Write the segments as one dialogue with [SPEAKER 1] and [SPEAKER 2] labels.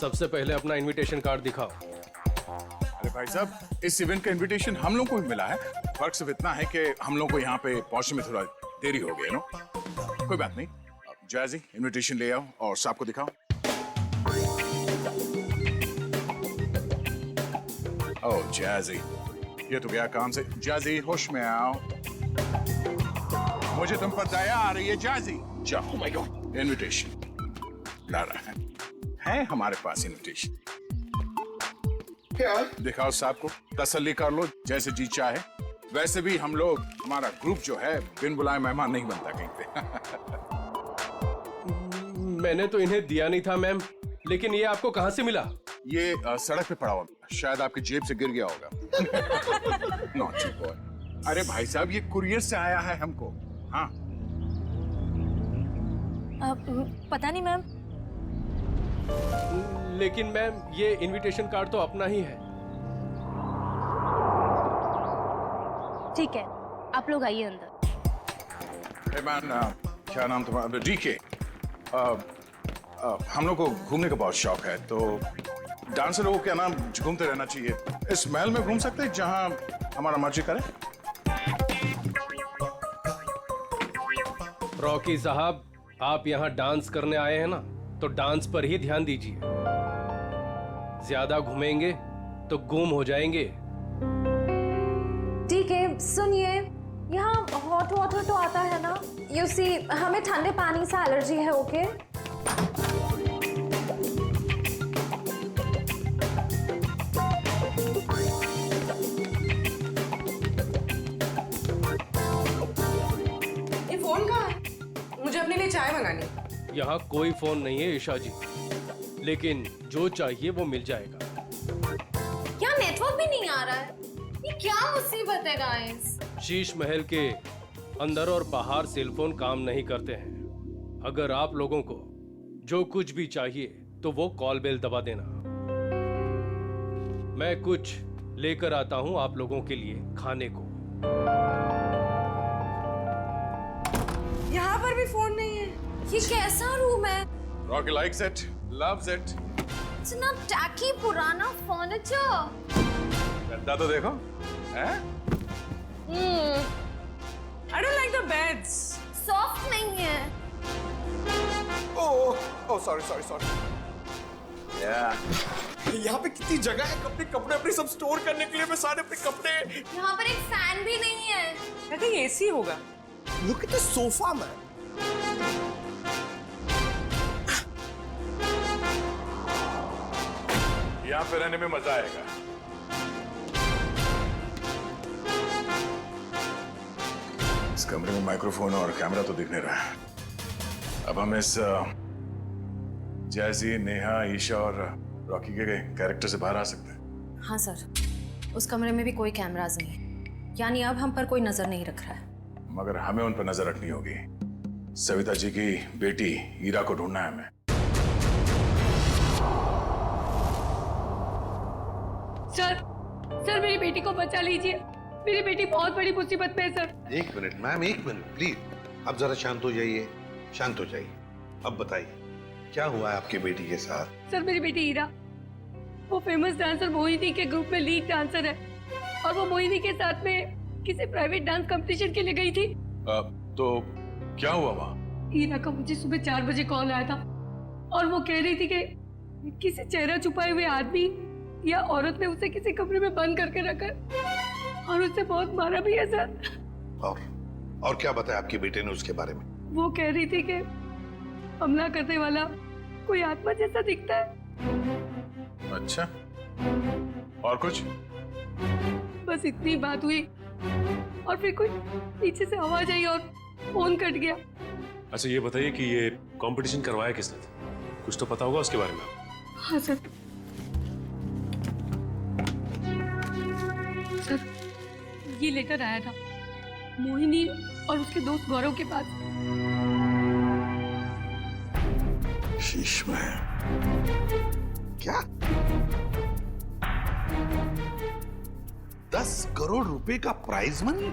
[SPEAKER 1] सबसे पहले अपना इनविटेशन कार्ड दिखाओ।
[SPEAKER 2] अरे भाई साहब, इस इवेंट का इनविटेशन हम लोग को भी मिला है। फर्क सिर्फ इतना है कि हम लोग को यहाँ पे पहुंचने में थोड़ा देरी हो गई, नो? कोई बात नहीं। जैजी, इनविटेशन ले आओ और साहब को दिखाओ। ओह जैजी, ये तो गया काम से। जैजी, होश में आओ। मुझे तुम पर दया आ रही है जैजी। जाओ। माय गॉड, इनविटेशन ला रहा है हमारे पास इनविटेशन। क्या दिखाओ साहब को, तसल्ली कर लो, जैसे जी चाहे। वैसे भी हम लोग, हमारा ग्रुप जो है, बिन बुलाए मेहमान नहीं बनता कहीं पे।
[SPEAKER 1] मैंने तो इन्हें दिया नहीं था मैम, लेकिन ये आपको कहाँ से मिला?
[SPEAKER 2] ये सड़क पे पड़ा होगा, शायद आपकी जेब से गिर गया होगा। Naughty boy. अरे भाई साहब, ये कुरियर से आया है हमको। हाँ
[SPEAKER 3] पता नहीं मैम।
[SPEAKER 1] लेकिन मैम, ये इनविटेशन कार्ड तो अपना ही है।
[SPEAKER 3] ठीक है, आप लोग आइए अंदर।
[SPEAKER 2] hey man, क्या नाम तुम्हारा? डीके। हम लोग को घूमने का बहुत शौक है, तो डांसर लोगों के नाम घूमते रहना चाहिए। इस महल में घूम सकते हैं जहां हमारा मर्जी करे।
[SPEAKER 1] रॉकी साहब, आप यहाँ डांस करने आए हैं ना, तो डांस पर ही ध्यान दीजिए। ज्यादा घूमेंगे तो गुम हो जाएंगे।
[SPEAKER 4] ठीक है, सुनिए, यहाँ हॉट वाटर तो आता है ना? यू सी, हमें ठंडे पानी से एलर्जी है। ओके
[SPEAKER 5] ये फोन कहाँ है? मुझे अपने लिए चाय मंगानी।
[SPEAKER 1] यहाँ कोई फोन नहीं है ईशा जी, लेकिन जो चाहिए वो मिल जाएगा।
[SPEAKER 4] यहाँ नेटवर्क भी नहीं आ रहा है। ये क्या मुसीबत है गाइस?
[SPEAKER 1] शीश महल के अंदर और बाहर सेलफोन काम नहीं करते हैं। अगर आप लोगों को जो कुछ भी चाहिए तो वो कॉल बेल दबा देना। मैं कुछ लेकर आता हूं आप लोगों के लिए खाने को।
[SPEAKER 5] यहाँ पर भी फोन नहीं है।
[SPEAKER 4] ये कैसा रूम है?
[SPEAKER 2] Rocky likes it, loves it.
[SPEAKER 4] इतना टैकी पुराना फर्नीचर।
[SPEAKER 2] गद्दा तो देखो, हैं?
[SPEAKER 5] I don't like the beds.
[SPEAKER 4] Soft नहीं है।
[SPEAKER 6] Oh sorry sorry sorry. यहाँ पे कितनी जगह है अपने कपड़े अपने सब स्टोर करने के लिए। मैं सारे अपने कपड़े।
[SPEAKER 4] यहाँ पर एक फैन भी नहीं है।
[SPEAKER 5] कहते हैं एसी होगा।
[SPEAKER 6] Look at the sofa man.
[SPEAKER 2] यहाँ पे रहने में मजा आएगा। इस कमरे में माइक्रोफोन और कैमरा तो दिख नहीं रहा है। अब हम इस जैजी, नेहा, ईशा और रॉकी के कैरेक्टर से बाहर आ सकते हैं।
[SPEAKER 3] हाँ सर, उस कमरे में भी कोई कैमराज नहीं है, यानी अब हम पर कोई नजर नहीं रख रहा है।
[SPEAKER 2] मगर हमें उन पर नजर रखनी होगी। सविता जी की बेटी ईरा को ढूंढना है हमें।
[SPEAKER 7] सर मेरी बेटी को बचा लीजिए। मेरी बेटी बहुत बड़ी मुसीबत में है सर।
[SPEAKER 8] एक मिनट मैम, एक मिनट प्लीज। अब जरा शांत हो जाइए, शांत हो जाइए। अब बताइए क्या हुआ है आपकी बेटी के साथ?
[SPEAKER 7] सर मेरी बेटी ईरा, वो फेमस डांसर मोहिनी के ग्रुप में लीड डांसर है, और वो मोहिनी के साथ में किसी प्राइवेट डांस कंपटीशन के लिए गई थी।
[SPEAKER 2] तो क्या हुआ वहाँ?
[SPEAKER 7] ईरा का मुझे सुबह 4 बजे कॉल आया था, और वो कह रही थी कि किसी चेहरा छुपाए हुए आदमी या औरत ने उसे किसी कमरे में बंद करके रखा और उसे बहुत मारा भी है सर।
[SPEAKER 8] और क्या बताया आपकी बेटे ने उसके बारे में?
[SPEAKER 7] वो कह रही थी कि हमला करने वाला कोई आत्मा जैसा दिखता है।
[SPEAKER 2] अच्छा, और कुछ?
[SPEAKER 7] बस इतनी बात हुई, और फिर कोई पीछे से आवाज आई और फोन कट गया।
[SPEAKER 9] अच्छा ये बताइए कि ये कंपटीशन करवाया किसने था? कुछ तो पता होगा उसके बारे में।
[SPEAKER 7] हाँ सर, ये लेटर आया था मोहिनी और उसके दोस्त गौरव के पास।
[SPEAKER 2] शीश में
[SPEAKER 8] क्या 10 करोड़ रुपए का प्राइज मनी?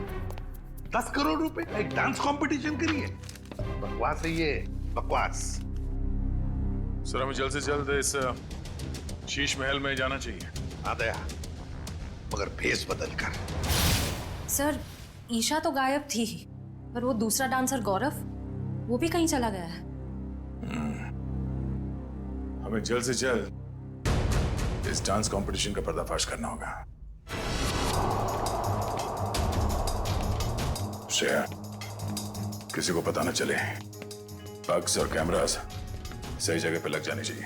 [SPEAKER 8] 10 करोड़ रुपए का एक डांस कंपटीशन करिए? बकवास है ये, बकवास।
[SPEAKER 2] सर हमें जल्द से जल्द इस शीश महल में जाना चाहिए।
[SPEAKER 8] आदया, मगर भेस बदल कर।
[SPEAKER 3] सर ईशा तो गायब थी ही, पर वो दूसरा डांसर गौरव वो भी कहीं चला गया है।
[SPEAKER 2] हमें जल्द से जल्द इस डांस कंपटीशन का पर्दाफाश करना होगा। श्रेया, किसी को पता न चले। बग्स और कैमरास सही जगह पे लग जाने चाहिए।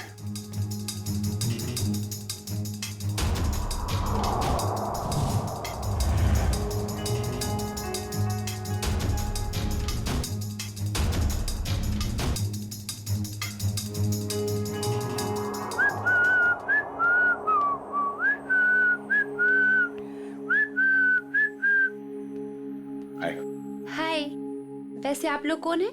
[SPEAKER 10] हाय, वैसे आप लोग कौन हैं?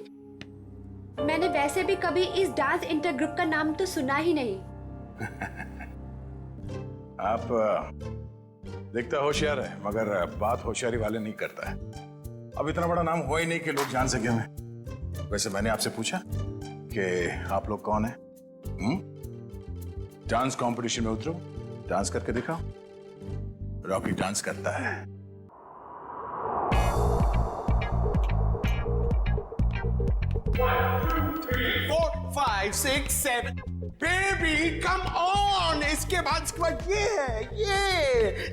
[SPEAKER 10] मैंने वैसे भी कभी इस डांस इंटर ग्रुप का नाम तो सुना ही नहीं।
[SPEAKER 2] आप दिखता होशियार है, मगर बात होशियारी वाले नहीं करता है। अब इतना बड़ा नाम हुआ ही नहीं कि लोग जान सके हमें। वैसे मैंने आपसे पूछा कि आप लोग कौन हैं? डांस कंपटीशन में उतरो, डांस करके दिखाओ। रॉकी डांस करता है।
[SPEAKER 6] Four, five, six, seven. Baby, come on. इसके बाद ये है, ये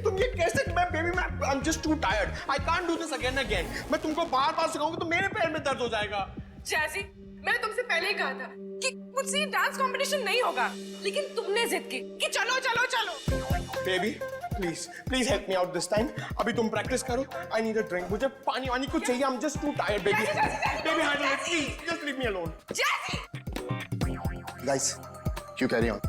[SPEAKER 6] तुम ये कैसे? मैं बेबी, मैं I'm just too tired. I can't do this again and again. मैं तुमको बार-बार सिखाऊंगा तो मेरे पैर में दर्द हो जाएगा।
[SPEAKER 5] जैसी, मैंने तुमसे पहले ही कहा था कि मुझसे ये डांस कंपटीशन नहीं होगा, लेकिन तुमने जिद की कि चलो चलो चलो।
[SPEAKER 6] Baby, please help me out this time. अभी तुम प्रैक्टिस करो। I need a drink. मुझे पानी वानी कुछ चाहिए। I'm just too tired, baby. Baby, handle it, please. Just leave me alone.
[SPEAKER 5] जैसी,
[SPEAKER 6] Guys, you carry on.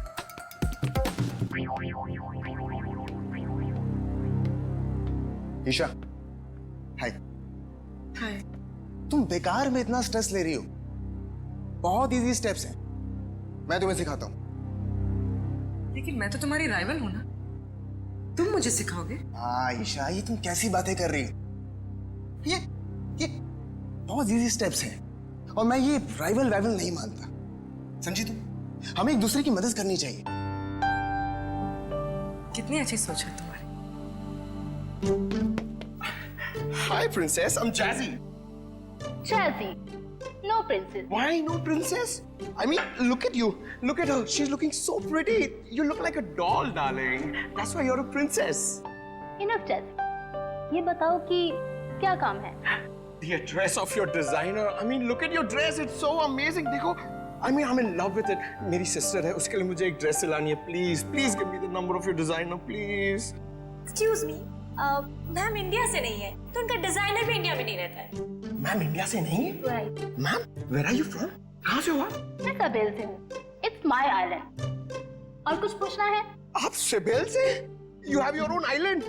[SPEAKER 6] Isha, हाय।
[SPEAKER 5] हाय।
[SPEAKER 6] तुम बेकार में इतना स्ट्रेस ले रही हो। बहुत इजी स्टेप्स हैं, मैं तुम्हें सिखाता हूँ।
[SPEAKER 5] लेकिन मैं तो तुम्हारी राइवल हूँ ना, तुम मुझे सिखाओगे?
[SPEAKER 6] हाँ ईशा, ये तुम कैसी बातें कर रही हो? ये बहुत इजी स्टेप्स हैं और मैं ये राइवल नहीं मानता। समझी तुम? हमें एक दूसरे की मदद करनी चाहिए।
[SPEAKER 5] कितनी अच्छी सोच है तुम्हारी।
[SPEAKER 6] Hi princess, I'm Jazzy.
[SPEAKER 10] Jazzy, no princess.
[SPEAKER 6] Why no princess? I mean, look at you. Look at her. She's looking so pretty. You look like a doll, darling. That's why you're a princess.
[SPEAKER 10] Enough, Jazzy. ये बताओ कि क्या काम है?
[SPEAKER 6] The address of your designer. I mean, look at your dress. It's so amazing. देखो, I mean, I'm in love with it. मेरी sister है, उसके लिए मुझे एक dress सिलानी है. Please give me the number of your designer, please.
[SPEAKER 4] Excuse me, ma'am India से नहीं है, तो उनका डिजाइनर भी इंडिया में नहीं रहता है।
[SPEAKER 6] मैम इंडिया से नहीं है?
[SPEAKER 10] Right.
[SPEAKER 6] Ma'am, where are you from? कहाँ से हो आप?
[SPEAKER 10] मैं सቤल से हूँ। It's my island. और कुछ पूछना है?
[SPEAKER 6] आप सिबेल से? You have your own island.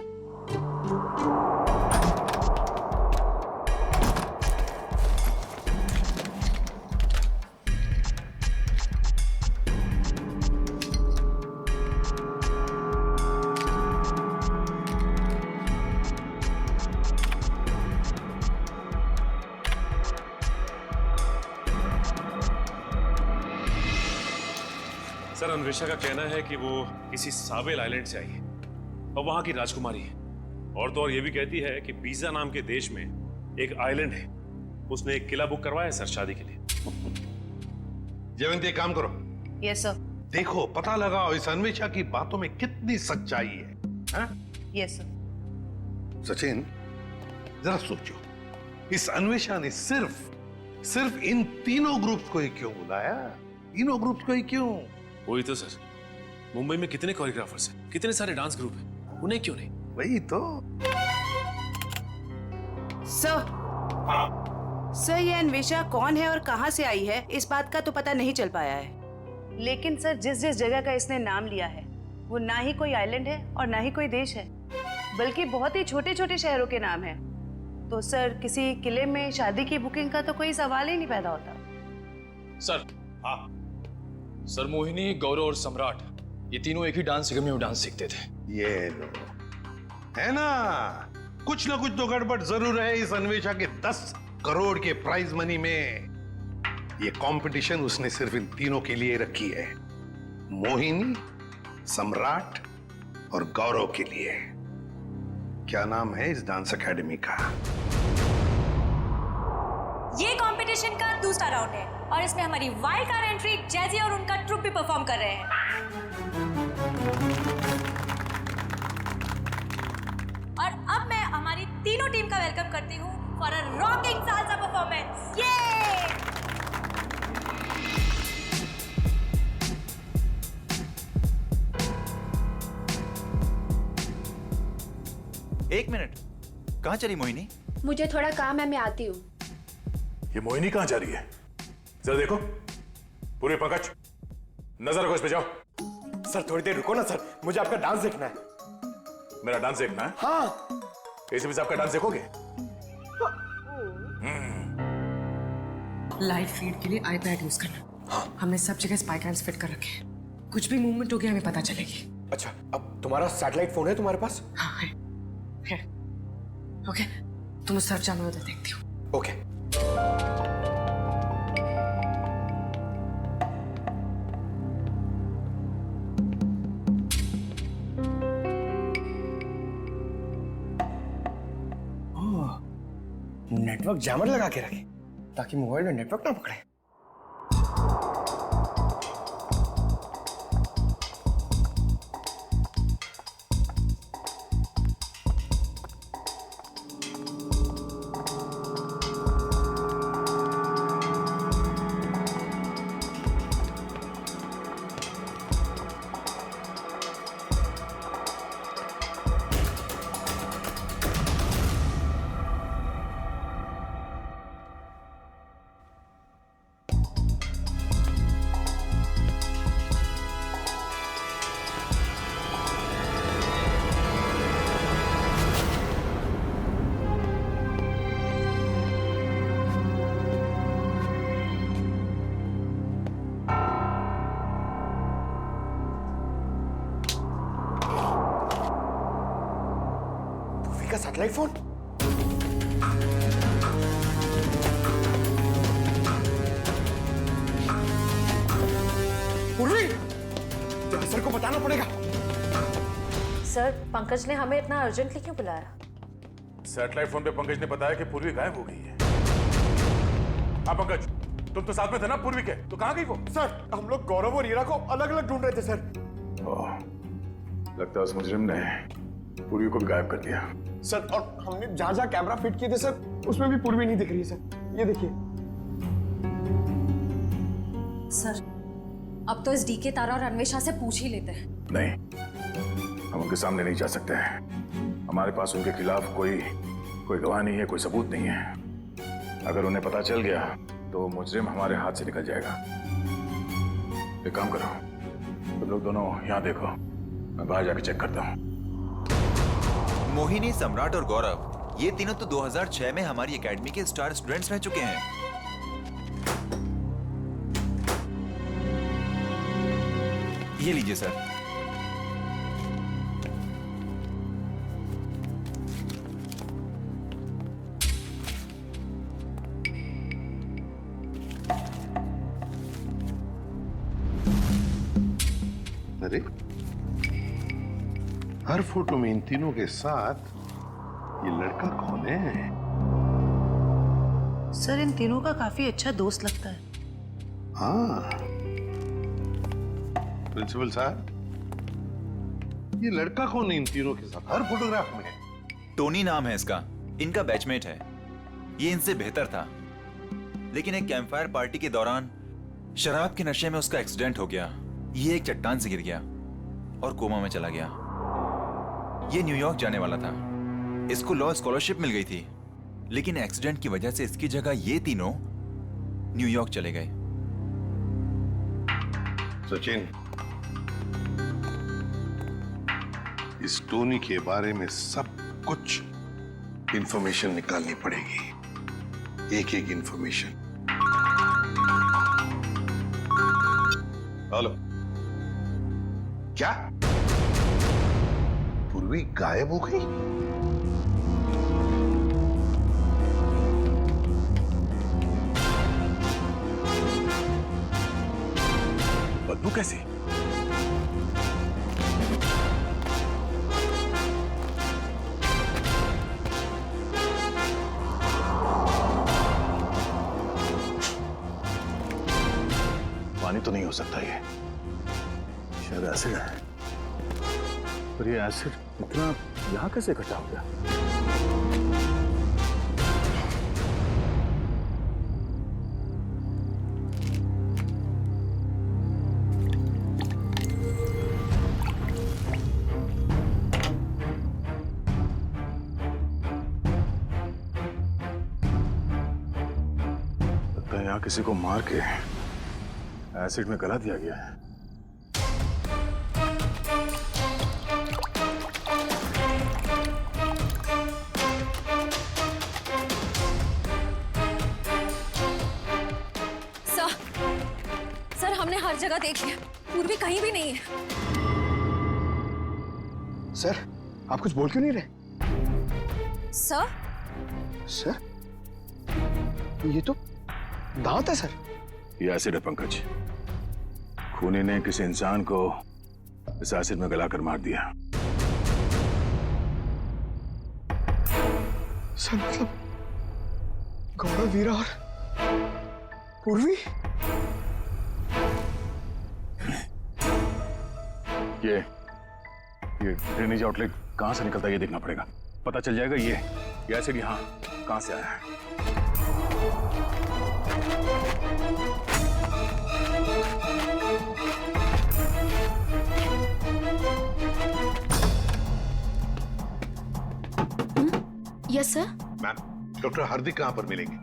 [SPEAKER 9] Sir, Anvesha का कहना है कि वो किसी साबेल आइलैंड से आई है और वहां की राजकुमारी है। और तो और ये भी कहती है कि बीजा नाम के देश में एक आइलैंड है, उसने एक किला बुक करवाया है सर शादी के लिए।
[SPEAKER 8] जयवंती, एक काम करो।
[SPEAKER 3] Yes sir.
[SPEAKER 8] देखो, पता लगाओ इस अन्वेषा की बातों में कितनी सच्चाई है। हाँ?
[SPEAKER 3] Yes sir.
[SPEAKER 8] सचिन, जरा सोचो, इस अन्वेषा ने सिर्फ इन तीनों ग्रुप्स को ही क्यों बुलाया? तीनों ग्रुप्स को ही क्यों?
[SPEAKER 9] वही तो सर, मुंबई में कितने कोरियोग्राफर्स हैं, कितने सारे डांस ग्रुप हैं, उन्हें क्यों नहीं?
[SPEAKER 8] वही तो।
[SPEAKER 11] सर, ये अन्वेषा कौन है और कहां से आई है, इस बात का तो पता नहीं चल पाया है। लेकिन सर, जिस जगह का इसने नाम लिया है वो ना ही कोई आइलैंड है और ना ही कोई देश है, बल्कि बहुत ही छोटे छोटे शहरों के नाम है। तो सर, किसी किले में शादी की बुकिंग का तो कोई सवाल ही नहीं पैदा होता।
[SPEAKER 12] सर, हाँ सर, मोहिनी, गौरव और सम्राट ये तीनों एक ही डांस अकेडमी में डांस सीखते थे।
[SPEAKER 8] ये लो, है ना, कुछ ना कुछ तो गड़बड़ जरूर है इस अन्वेषा के 10 करोड़ के प्राइज मनी में। ये कंपटीशन उसने सिर्फ इन तीनों के लिए रखी है, मोहिनी, सम्राट और गौरव के लिए। क्या नाम है इस डांस एकेडमी का?
[SPEAKER 3] ये कंपटीशन का दूसरा राउंड है और इसमें हमारी वाइल्ड कार्ड एंट्री जैजी और उनका ट्रुप भी परफॉर्म कर रहे हैं। और अब मैं हमारी तीनों टीम का वेलकम करती हूँ for a rocking salsa performance. ये
[SPEAKER 13] एक मिनट, कहाँ चली मोहिनी?
[SPEAKER 10] मुझे थोड़ा काम है, मैं आती हूँ।
[SPEAKER 2] ये मोहिनी कहाँ जा रही है? जरा देखो। पूरे पंकज, नजर रखो इस पे, जाओ।
[SPEAKER 6] सर थोड़ी देर रुको ना सर, मुझे आपका डांस देखना है।
[SPEAKER 2] मेरा डांस देखना है?
[SPEAKER 6] हाँ।
[SPEAKER 2] इसी बीच आपका डांस देखोगे?
[SPEAKER 5] लाइव फीड के लिए आईपैड यूज करना। हाँ। हमने सब जगह स्पाई कैम्स फिट कर रखे हैं। कुछ भी मूवमेंट हो गया हमें पता चलेगी।
[SPEAKER 6] अच्छा, अब तुम्हारा सैटेलाइट फोन है तुम्हारे पास?
[SPEAKER 5] हाँ है। ओके, तुम उस तरफ जाओ, मैं उधर देखती हूँ।
[SPEAKER 6] ओके। नेटवर्क जैमर लगा के रखे ताकि मोबाइल में नेटवर्क ना पकड़े। का सैटेलाइट फोन? पूर्वी, सर को बताना पड़ेगा।
[SPEAKER 4] सर, पंकज ने हमें इतना अर्जेंटली क्यों बुलाया?
[SPEAKER 2] सैटेलाइट फोन पे पंकज ने बताया कि पूर्वी गायब हो गई है। हाँ पंकज, तुम तो साथ में थे ना पूर्वी के, तो कहाँ गई वो?
[SPEAKER 6] सर, हम लोग गौरव और हीरा को अलग अलग ढूंढ रहे थे सर।
[SPEAKER 2] लगता है उस मुजरिम ने पूर्वी को भी गायब कर दिया।
[SPEAKER 6] सर, और हमने जहां जहां कैमरा फिट किए थे सर, उसमें भी पूर्वी नहीं दिख रही है सर। ये देखिए।
[SPEAKER 3] सर, अब तो इस डीके तारा और अन्वेषा से पूछ ही लेते हैं।
[SPEAKER 2] नहीं, हम उनके सामने नहीं जा सकते हैं। हमारे पास उनके खिलाफ कोई गवाह नहीं है, कोई सबूत नहीं है। अगर उन्हें पता चल गया तो मुजरिम हमारे हाथ से निकल जाएगा। एक काम करो, तुम लोग दोनों यहाँ देखो, मैं बाहर जाके चेक करता हूँ।
[SPEAKER 13] मोहिनी, सम्राट और गौरव, ये तीनों तो 2006 में हमारी एकेडमी के स्टार स्टूडेंट्स रह चुके हैं। ये लीजिए सर।
[SPEAKER 8] अरे, हर फोटो में इन तीनों के साथ ये लड़का कौन है?
[SPEAKER 11] सर, इन तीनों का काफी अच्छा दोस्त लगता है।
[SPEAKER 8] हाँ, प्रिंसिपल साहब, ये लड़का कौन है इन तीनों के साथ हर फोटोग्राफ में?
[SPEAKER 13] टोनी नाम है इसका, इनका बैचमेट है। ये इनसे बेहतर था, लेकिन एक कैंपफायर पार्टी के दौरान शराब के नशे में उसका एक्सीडेंट हो गया। ये एक चट्टान से गिर गया और कोमा में चला गया। ये न्यूयॉर्क जाने वाला था, इसको लॉ स्कॉलरशिप मिल गई थी, लेकिन एक्सीडेंट की वजह से इसकी जगह ये तीनों न्यूयॉर्क चले गए।
[SPEAKER 8] सचिन, इस टोनी के बारे में सब कुछ इंफॉर्मेशन निकालनी पड़ेगी, एक एक इंफॉर्मेशन। हेलो, क्या पूर्वी गायब हो गई?
[SPEAKER 2] बदबू कैसे? पानी तो नहीं हो सकता ये, शायद एसिड है। पर ये एसिड इतना यहाँ कैसे इकट्ठा हो गया? लगता है यहाँ किसी को मार के एसिड में गला दिया गया है।
[SPEAKER 3] सर हमने हर जगह देख लिया, पूर्वी कहीं भी नहीं है।
[SPEAKER 6] सर आप कुछ बोल क्यों नहीं रहे?
[SPEAKER 3] सर
[SPEAKER 6] सर ये तो दांत है सर।
[SPEAKER 2] ये एसिड है पंकज। खूनी ने किसी इंसान को इस एसिड में गलाकर मार दिया।
[SPEAKER 6] सर मतलब गौरव, वीरा और पूर्वी?
[SPEAKER 2] ये ड्रेनेज आउटलेट कहां से निकलता है ये देखना पड़ेगा। पता चल जाएगा ये एसिड यहाँ कहां से आया है।
[SPEAKER 10] Yes sir.
[SPEAKER 8] मैम, डॉक्टर हार्दिक कहां पर मिलेंगे?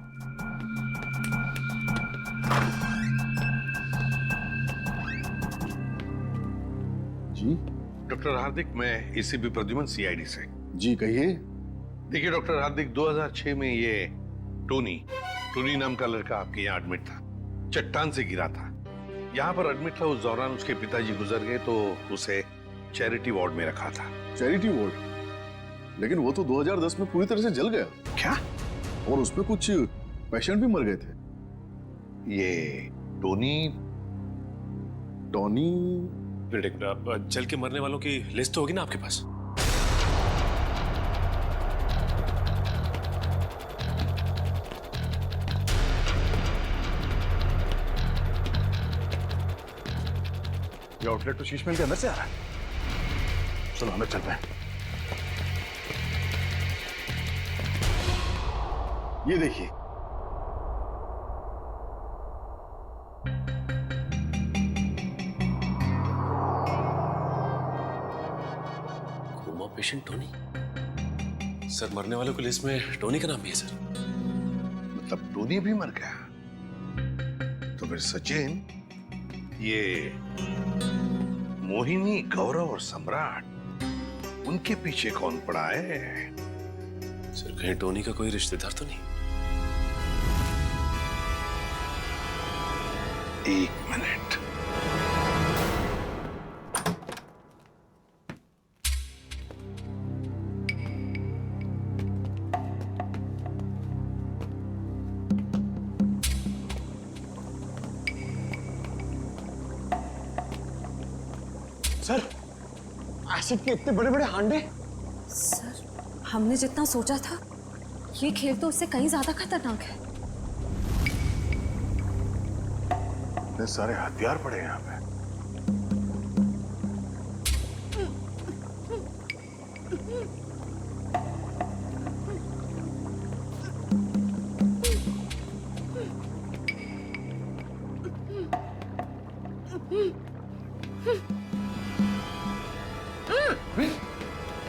[SPEAKER 2] जी
[SPEAKER 8] डॉक्टर हार्दिक, मैं एसीपी प्रद्युमन सीआईडी से।
[SPEAKER 2] जी कहिए।
[SPEAKER 8] देखिए डॉक्टर हार्दिक, 2006 में ये टोनी नाम का लड़का आपके यहाँ एडमिट था। चट्टान से गिरा था, यहाँ पर एडमिट था। उस दौरान उसके पिताजी गुजर गए तो उसे चैरिटी वार्ड में रखा था।
[SPEAKER 2] Charity ward? लेकिन वो तो 2010 में पूरी तरह से जल गया।
[SPEAKER 8] क्या?
[SPEAKER 2] और उसमें कुछ पेशेंट भी मर गए थे।
[SPEAKER 8] ये टोनी
[SPEAKER 9] जल के मरने वालों की लिस्ट तो होगी ना आपके पास?
[SPEAKER 2] ये आउटलेट तो शीशमहल के अंदर से आ रहा है। चलो अंदर चलते हैं। ये देखिए,
[SPEAKER 9] कोमा पेशेंट टोनी। सर मरने वालों की लिस्ट में टोनी का नाम भी है सर।
[SPEAKER 8] मतलब टोनी भी मर गया? तो फिर सचिन, ये मोहिनी, गौरव और सम्राट, उनके पीछे कौन पड़ा है?
[SPEAKER 9] सर कहीं टोनी का कोई रिश्तेदार तो नहीं?
[SPEAKER 8] एक मिनट।
[SPEAKER 6] सर एसिड के इतने बड़े बड़े हांडे।
[SPEAKER 3] सर हमने जितना सोचा था, ये खेल तो उससे कहीं ज्यादा खतरनाक है।
[SPEAKER 2] इतने सारे हथियार पड़े हैं यहाँ पे।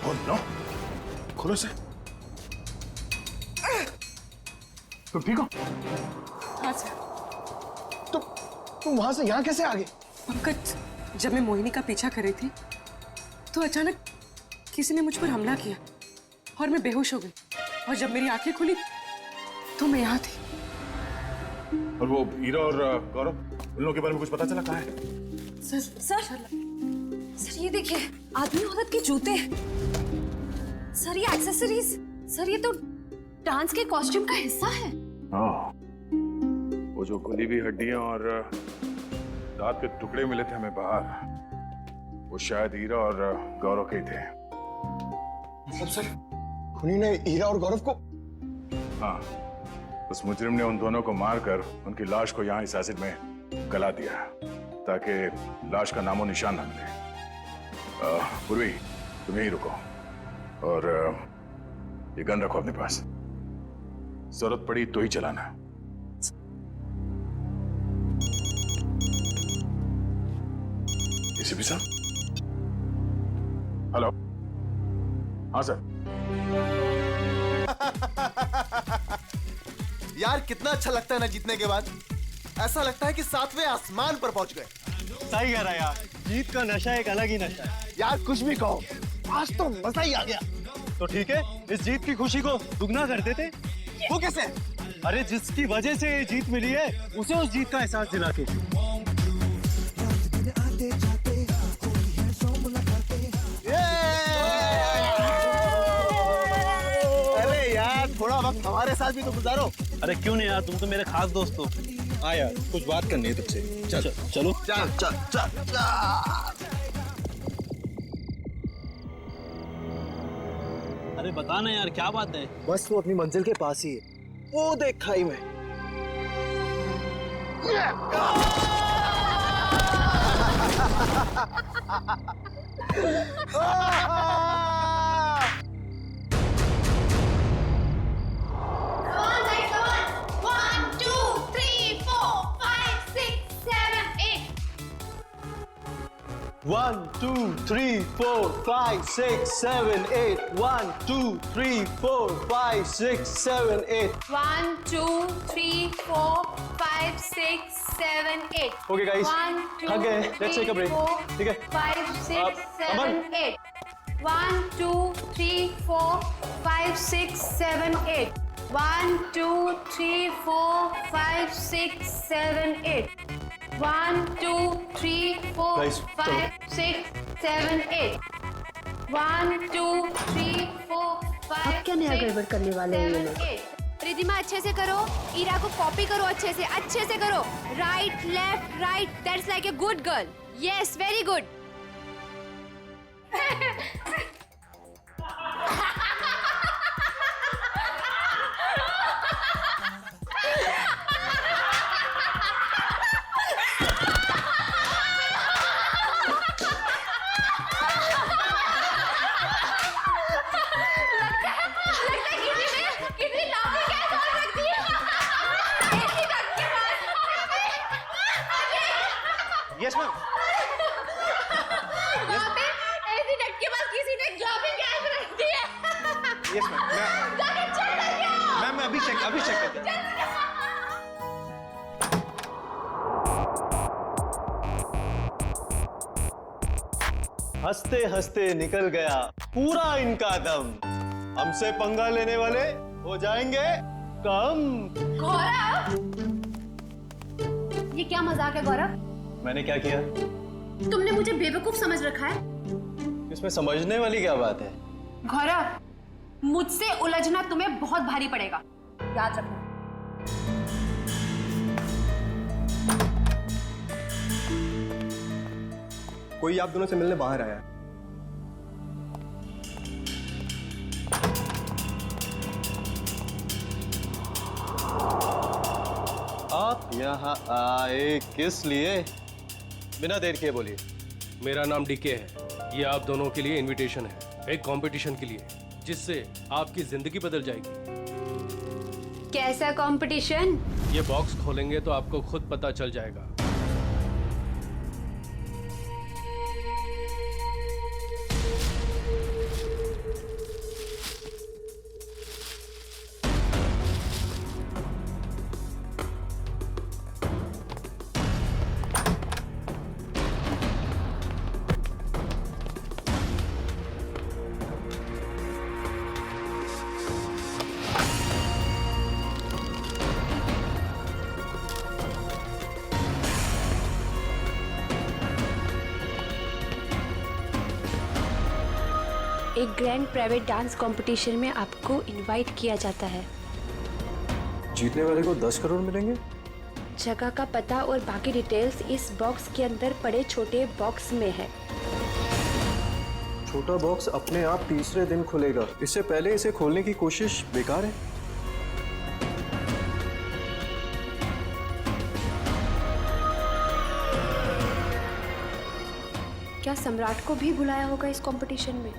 [SPEAKER 2] Oh no! खोलो इसे। तुम ठीक हो?
[SPEAKER 5] हाँ सर।
[SPEAKER 6] तुम वहां से यहाँ कैसे आ गए?
[SPEAKER 5] पंकज, जब मैं मोहिनी का पीछा कर रही थी तो अचानक किसी ने मुझ पर हमला किया और मैं बेहोश हो गई। और जब मेरी आंखें खुली तो मैं यहाँ थी।
[SPEAKER 2] और वो हीरा और गौरव, उन लोगों के बारे में कुछ पता चला? कहाँ है?
[SPEAKER 3] सर ये देखिए, आदमी औरत के जूते। सर ये एक्सेसरीज। सर ये तो डांस के कॉस्ट्यूम का हिस्सा है।
[SPEAKER 2] वो जो खुली हुई हड्डियां और दांत के टुकड़े मिले थे हमें बाहर, वो शायद हीरा और गौरव के ही थे।
[SPEAKER 6] मतलब सर खूनी ने हीरा और गौरव को?
[SPEAKER 2] हाँ, उस मुजरिम ने उन दोनों को मारकर उनकी लाश को यहाँ इस एसिड में गला दिया ताकि लाश का नामो निशान न मिले। पूर्वी, तुम यहीं रुको और ये गन रखो अपने पास, जरूरत पड़ी तो ही चलाना। एसीपी साहब, हेलो। हाँ सर।
[SPEAKER 14] यार कितना अच्छा लगता है ना जीतने के बाद, ऐसा लगता है कि 7वें आसमान पर पहुंच गए।
[SPEAKER 6] सही कह रहा है यार, जीत का नशा एक अलग ही नशा है।
[SPEAKER 14] यार कुछ भी कहो, आज तो मजा ही आ गया।
[SPEAKER 6] तो ठीक है, इस जीत की खुशी को दुगना कर देते।
[SPEAKER 14] वो कैसे?
[SPEAKER 6] अरे जिसकी वजह से ये जीत मिली है, उसे उस जीत का एहसास दिला के।
[SPEAKER 14] अरे यार थोड़ा वक्त हमारे साथ भी तो गुजारो।
[SPEAKER 6] अरे क्यों नहीं यार, तुम तो मेरे खास दोस्त हो। हाँ यार, कुछ बात करनी है तुझसे। चलो
[SPEAKER 14] चल चल चल चल।
[SPEAKER 6] अरे बता ना यार, क्या बात है?
[SPEAKER 14] बस वो अपनी मंजिल के पास ही है, वो देख खाई में।
[SPEAKER 6] One, two, three, four, five, six, seven, eight. 1, 2, 3, 4, 5, 6, 7, 8.
[SPEAKER 3] 1, 2, 3, 4, 5, 6, 7, 8.
[SPEAKER 6] Okay, guys.
[SPEAKER 3] 1, 2,
[SPEAKER 6] Okay, let's take a break. ठीक है?
[SPEAKER 3] 5, 6, 7,
[SPEAKER 6] Aman.
[SPEAKER 3] 8. 1, 2, 3, 4, 5, 6, 7, 8. 1, 2, 3, 4, 5, 6, 7, 8. 1, 2, 3, 4,
[SPEAKER 6] Guys,
[SPEAKER 3] 5, 6, 7, 8. 1, 2, 3, 4, 5,
[SPEAKER 10] अब क्या नया
[SPEAKER 3] 6,
[SPEAKER 10] गड़बड़ करने वाले हैं ये
[SPEAKER 3] 7,
[SPEAKER 10] लोग?
[SPEAKER 3] 8.
[SPEAKER 10] रिधिमा अच्छे से करो, ईरा को कॉपी करो, अच्छे से करो। Right left right, that's like a good girl. Yes, very good.
[SPEAKER 6] Yes, ma'am.
[SPEAKER 3] वहाँ पे ऐसी डट के पास किसी ने जॉबिंग गैस रख दी है।
[SPEAKER 6] Yes, ma'am.
[SPEAKER 3] जाके चेक करके आओ।
[SPEAKER 6] मैम मैं अभी चेक करता हूँ। हंसते हंसते निकल गया पूरा इनका दम। हमसे पंगा लेने वाले हो जाएंगे कम।
[SPEAKER 3] गौरव, ये क्या मजाक है गौरव?
[SPEAKER 6] मैंने क्या किया?
[SPEAKER 3] तुमने मुझे बेवकूफ समझ रखा है?
[SPEAKER 6] इसमें समझने वाली क्या बात है?
[SPEAKER 3] गौरव, मुझसे उलझना तुम्हें बहुत भारी पड़ेगा, याद रखना।
[SPEAKER 6] कोई आप दोनों से मिलने बाहर आया। आप यहाँ आए किस लिए? बिना देर किए बोलिए।
[SPEAKER 1] मेरा नाम डीके है। ये आप दोनों के लिए इनविटेशन है, एक कंपटीशन के लिए, जिससे आपकी जिंदगी बदल जाएगी।
[SPEAKER 10] कैसा कंपटीशन?
[SPEAKER 1] ये बॉक्स खोलेंगे तो आपको खुद पता चल जाएगा।
[SPEAKER 10] एक ग्रैंड प्राइवेट डांस कंपटीशन में आपको इनवाइट किया जाता है।
[SPEAKER 6] जीतने वाले को 10 करोड़ मिलेंगे।
[SPEAKER 10] जगह का पता और बाकी डिटेल्स इस बॉक्स के अंदर पड़े छोटे बॉक्स में है।
[SPEAKER 6] छोटा बॉक्स अपने आप तीसरे दिन खुलेगा, इससे पहले इसे खोलने की कोशिश बेकार है।
[SPEAKER 3] क्या सम्राट को भी बुलाया होगा इस कंपटीशन में?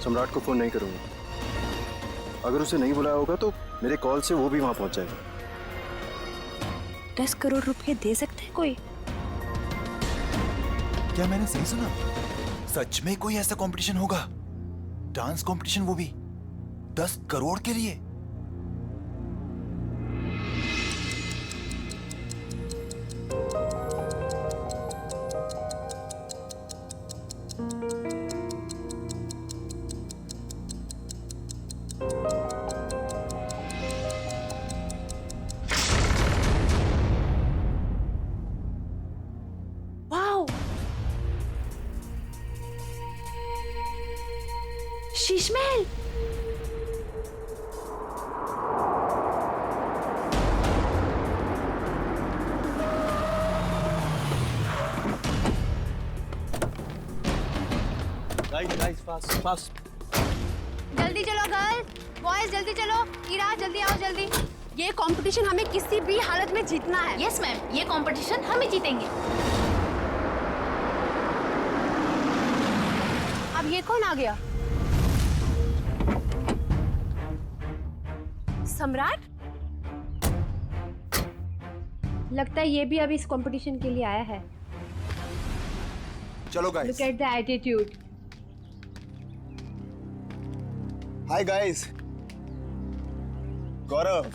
[SPEAKER 15] सम्राट को फोन नहीं करूंगा। अगर उसे नहीं बुलाया होगा तो मेरे कॉल से वो भी वहां पहुंच जाएगा।
[SPEAKER 4] 10 करोड़ रुपए दे सकते हैं कोई?
[SPEAKER 13] क्या मैंने सही सुना? सच में कोई ऐसा कंपटीशन होगा? डांस कंपटीशन, वो भी 10 करोड़ के लिए?
[SPEAKER 4] Sheesh Mahal.
[SPEAKER 14] Guys fast fast.
[SPEAKER 3] जल्दी चलो गर्ल, बॉयज जल्दी चलो। इरा जल्दी आओ जल्दी। ये कंपटीशन हमें किसी भी हालत में जीतना है।
[SPEAKER 10] यस मैम, ये कंपटीशन हम ही जीतेंगे।
[SPEAKER 3] अब ये कौन आ गया? सम्राट? लगता है ये भी अब इस कंपटीशन के लिए आया है।
[SPEAKER 14] चलो guys.
[SPEAKER 3] Look at the attitude.
[SPEAKER 14] Hi guys. Gaurav,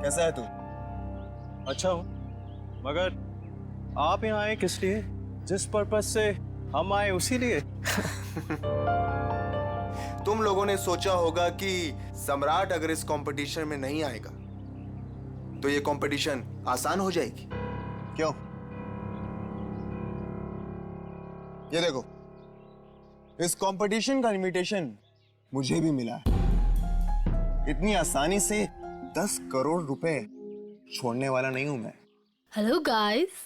[SPEAKER 14] कैसा है तू?
[SPEAKER 16] अच्छा हूँ, मगर आप यहाँ आए किस लिए? जिस पर्पस से हम आए उसी लिए।
[SPEAKER 14] तुम लोगों ने सोचा होगा कि सम्राट अगर इस कंपटीशन में नहीं आएगा तो ये कंपटीशन आसान हो जाएगी। क्यों? ये देखो, इस कंपटीशन का इनविटेशन मुझे भी मिला है। इतनी आसानी से 10 करोड़ रुपए छोड़ने वाला नहीं हूं मैं।
[SPEAKER 10] Hello guys.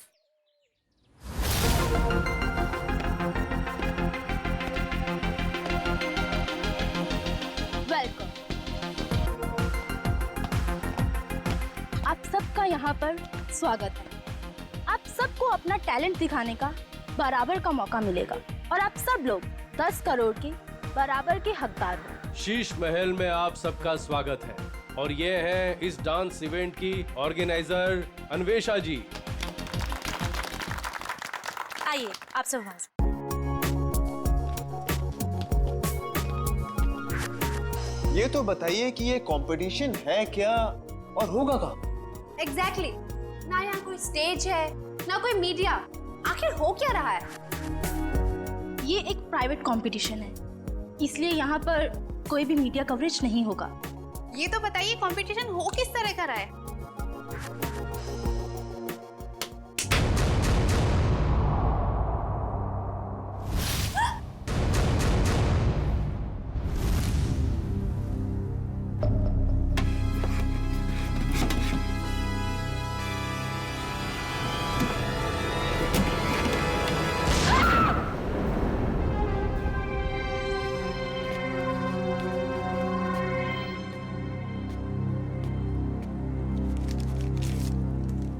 [SPEAKER 17] वेलकम। आप सबका यहाँ पर स्वागत है। आप सबको अपना टैलेंट दिखाने का बराबर का मौका मिलेगा और आप सब लोग 10 करोड़ के बराबर के हकदार हो।
[SPEAKER 1] शीश महल में आप सबका स्वागत है और ये है इस डांस इवेंट की ऑर्गेनाइजर अन्वेषा जी।
[SPEAKER 17] आइए आप सब वहां से।
[SPEAKER 14] ये तो बताइए कि ये कंपटीशन है क्या और होगा कहाँ?
[SPEAKER 3] एग्जैक्टली। ना यहाँ कोई स्टेज है ना कोई मीडिया। आखिर हो क्या रहा है?
[SPEAKER 17] ये एक प्राइवेट कंपटीशन है, इसलिए यहाँ पर कोई भी मीडिया कवरेज नहीं होगा।
[SPEAKER 3] ये तो बताइए कंपटीशन हो किस तरह का रहा है?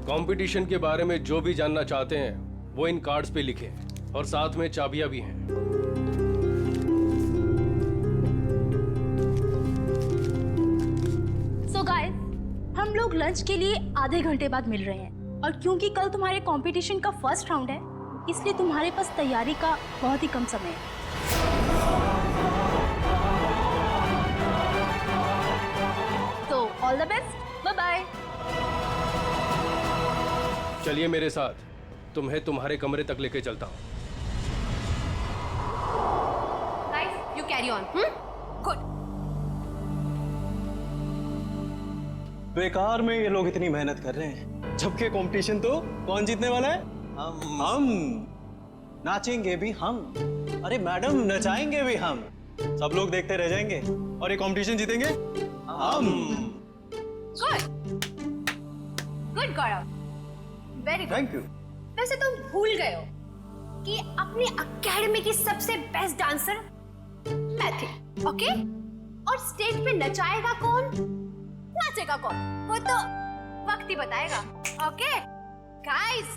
[SPEAKER 1] कंपटीशन के बारे में जो भी जानना चाहते हैं वो इन कार्ड्स पे लिखें और साथ में चाबियां भी हैं।
[SPEAKER 17] सो गाइस, हम लोग लंच के लिए आधे घंटे बाद मिल रहे हैं और क्योंकि कल तुम्हारे कंपटीशन का फर्स्ट राउंड है, इसलिए तुम्हारे पास तैयारी का बहुत ही कम समय है। तो all the best, bye bye.
[SPEAKER 1] चलिए मेरे साथ, तुम्हें तुम्हारे कमरे तक लेके चलता हूँ।
[SPEAKER 3] Guys, you carry on. Good.
[SPEAKER 16] बेकार में ये लोग इतनी मेहनत कर रहे हैं, जबकि कंपटीशन तो कौन जीतने वाला है? हम। नाचेंगे भी हम। अरे मैडम, नचाएंगे भी हम। सब लोग देखते रह जाएंगे और ये कंपटीशन जीतेंगे हम।
[SPEAKER 3] Good Gaurav, very good.
[SPEAKER 16] Thank you.
[SPEAKER 3] वैसे तुम भूल गए हो कि अपनी अकेडमी की सबसे बेस्ट डांसर मैं थी, ओके? और स्टेज पे नचाएगा कौन, नाचेगा कौन, वो तो
[SPEAKER 10] वक्त ही बताएगा। ओके गाइस,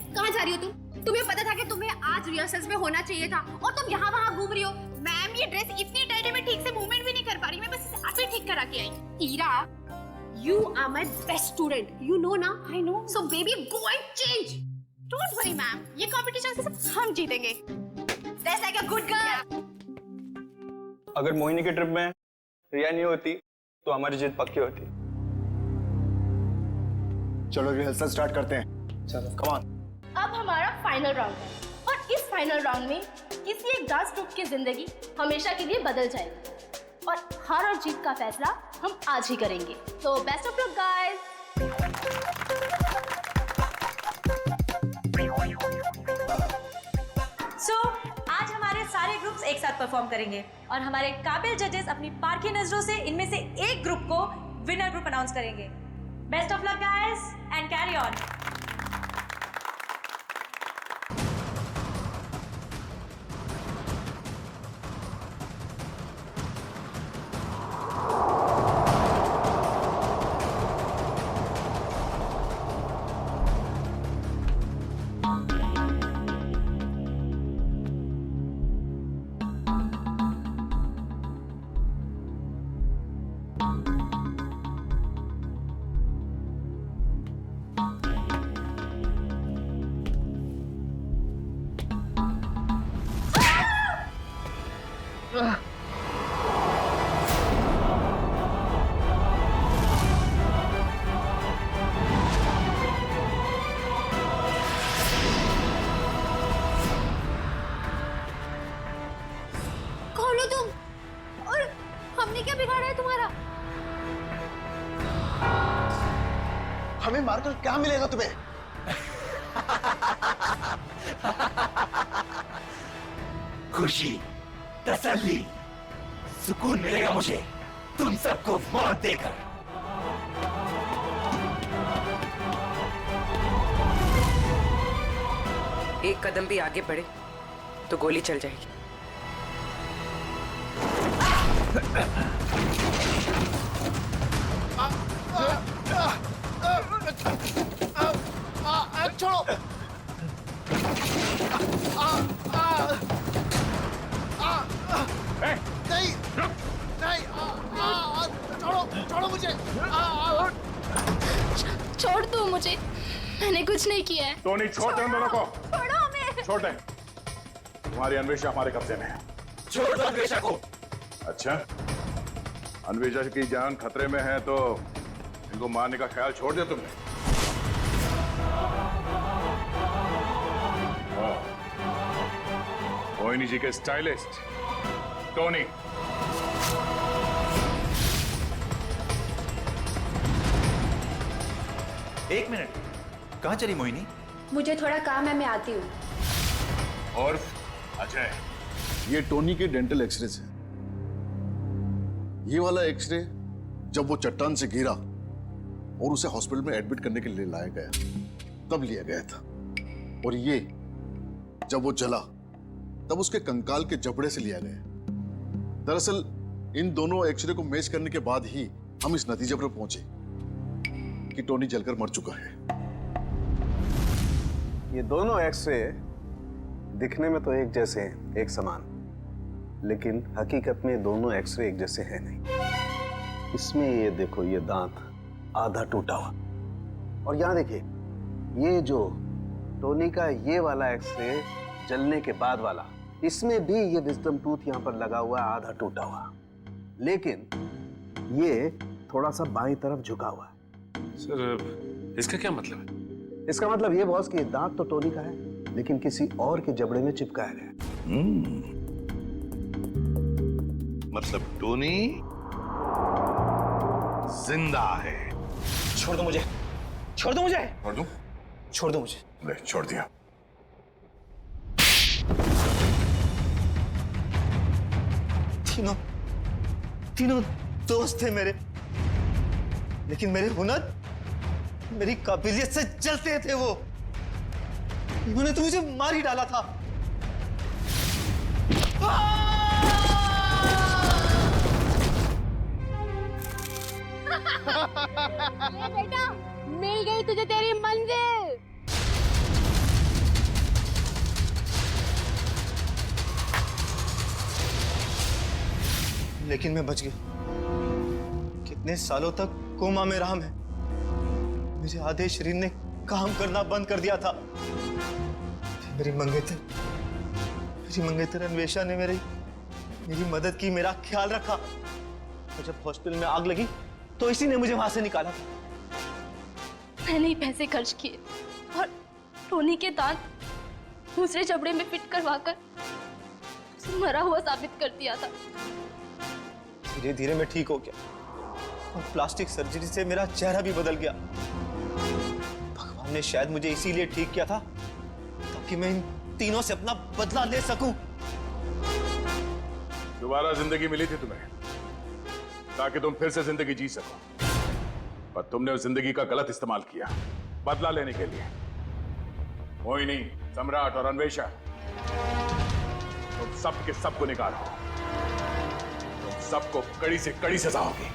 [SPEAKER 10] कहाँ जा रही हो तुम? तुम्हें पता था कि तुम्हें आज रिहर्सल्स में होना चाहिए था और तुम यहाँ वहाँ घूम रही हो। मैम ये ड्रेस इतनी टाइट है, मैं ठीक से मूवमेंट भी नहीं कर पा रही, मैं बस इसे अभी ठीक करा के आई। Ira, you are my best student, you know ना? I know. So baby, go and change. Don't worry, ma'am. ये competition से सब हम जीतेंगे. That's like a good girl.
[SPEAKER 16] अगर मोहिनी की ट्रिप में रिया नहीं होती तो हमारी जीत पक्की होती।
[SPEAKER 14] चलो रिहर्सल स्टार्ट करते हैं।
[SPEAKER 16] चलो
[SPEAKER 14] कम ऑन।
[SPEAKER 17] अब हमारा फाइनल राउंड है और इस फाइनल राउंड में किसी एक डांस ग्रुप की जिंदगी हमेशा के लिए बदल जाएगी और हार और जीत का फैसला हम आज ही करेंगे। तो बेस्ट ऑफ लक गाइस।
[SPEAKER 18] सो आज हमारे सारे ग्रुप्स एक साथ परफॉर्म करेंगे और हमारे काबिल जजेस अपनी पारखी नजरों से इनमें से एक ग्रुप को विनर ग्रुप अनाउंस करेंगे। Best of luck guys and carry on.
[SPEAKER 10] खोलो तुम। और हमने क्या बिगाड़ा है तुम्हारा?
[SPEAKER 14] हमें मारकर क्या मिलेगा तुम्हें?
[SPEAKER 19] खुशी, तसल्ली, सुकून मिलेगा मुझे तुम सबको मौत देकर।
[SPEAKER 5] एक कदम भी आगे बढ़े तो गोली चल जाएगी।
[SPEAKER 19] छोड़ो।
[SPEAKER 14] नहीं नहीं छोड़ो छोड़ो मुझे।
[SPEAKER 17] छोड़ दो मुझे, मैंने कुछ नहीं किया है।
[SPEAKER 2] टोनी छोड़ दे उन दोनों को।
[SPEAKER 10] छोड़ो हमें।
[SPEAKER 2] छोड़ दे। तुम्हारी अन्वेषा हमारे कब्जे में है।
[SPEAKER 19] छोड़ दो अन्वेषा को।
[SPEAKER 2] अच्छा, अन्वेषा की जान खतरे में है तो इनको मारने का ख्याल छोड़ दिया तुमने? मोहिनी जी के स्टाइलिस्ट टोनी।
[SPEAKER 13] एक मिनट, कहाँ चली मोहिनी?
[SPEAKER 3] मुझे थोड़ा काम है, मैं आती हूँ।
[SPEAKER 2] और अजय,
[SPEAKER 20] ये टोनी के डेंटल एक्सरेज है। ये वाला एक्सरे जब वो चट्टान से गिरा और उसे हॉस्पिटल में एडमिट करने के लिए लाया गया तब लिया गया था, और ये जब वो जला तब उसके कंकाल के जबड़े से लिया गया। दरअसल इन दोनों एक्सरे को मैच करने के बाद ही हम इस नतीजे पर पहुंचे कि टोनी जलकर मर चुका है।
[SPEAKER 15] ये दोनों एक्सरे दिखने में तो एक जैसे हैं, एक समान, लेकिन हकीकत में दोनों एक्सरे एक जैसे हैं नहीं। इसमें ये देखो, ये दांत आधा टूटा हुआ, और यहां देखिए ये जो टोनी का ये वाला एक्सरे जलने के बाद वाला, इसमें भी ये विजडम टूथ यहां पर लगा हुआ है, आधा टूटा हुआ, लेकिन ये थोड़ा सा बाईं तरफ झुका हुआ है।
[SPEAKER 9] सर इसका क्या मतलब है?
[SPEAKER 15] इसका मतलब ये बॉस कि दांत तो टोनी का है लेकिन किसी और के जबड़े में चिपकाया गया।
[SPEAKER 8] मतलब टोनी जिंदा है।
[SPEAKER 16] छोड़ दो मुझे, छोड़ दो मुझे।
[SPEAKER 2] छोड़ दूं?
[SPEAKER 16] छोड़ दो मुझे।
[SPEAKER 2] ले, छोड़ दिया।
[SPEAKER 16] तीनों दोस्त थे मेरे, लेकिन मेरे हुनर, मेरी काबिलियत से जलते थे वो। उन्होंने तो मुझे मार ही डाला था।
[SPEAKER 3] तुझे तेरी मंजिल।
[SPEAKER 14] लेकिन मैं बच गया। कितने सालों तक कोमा में रहा मैं। मेरे आधे शरीर ने काम करना बंद कर दिया था। मेरी मंगेतर अन्वेषा ने मेरी मदद की, मेरा ख्याल रखा। और जब हॉस्पिटल में आग लगी तो इसी ने मुझे वहां से निकाला था।
[SPEAKER 17] मैंने ही पैसे खर्च किए और टोनी के दांत दूसरे जबड़े में फिट करवाकर उसे मरा हुआ साबित कर दिया था।
[SPEAKER 14] धीरे धीरे मैं ठीक हो गया और प्लास्टिक सर्जरी से मेरा चेहरा भी बदल गया। भगवान ने शायद मुझे इसीलिए ठीक किया था ताकि मैं इन तीनों से अपना बदला ले सकूं।
[SPEAKER 2] दोबारा जिंदगी मिली थी तुम्हें ताकि तुम फिर से जिंदगी जी सको, पर तुमने उस जिंदगी का गलत इस्तेमाल किया बदला लेने के लिए। मोहिनी, सम्राट और अन्वेषा, तुम सब के सब गुनहगार हो। तुम सबको कड़ी से कड़ी सजा होगी।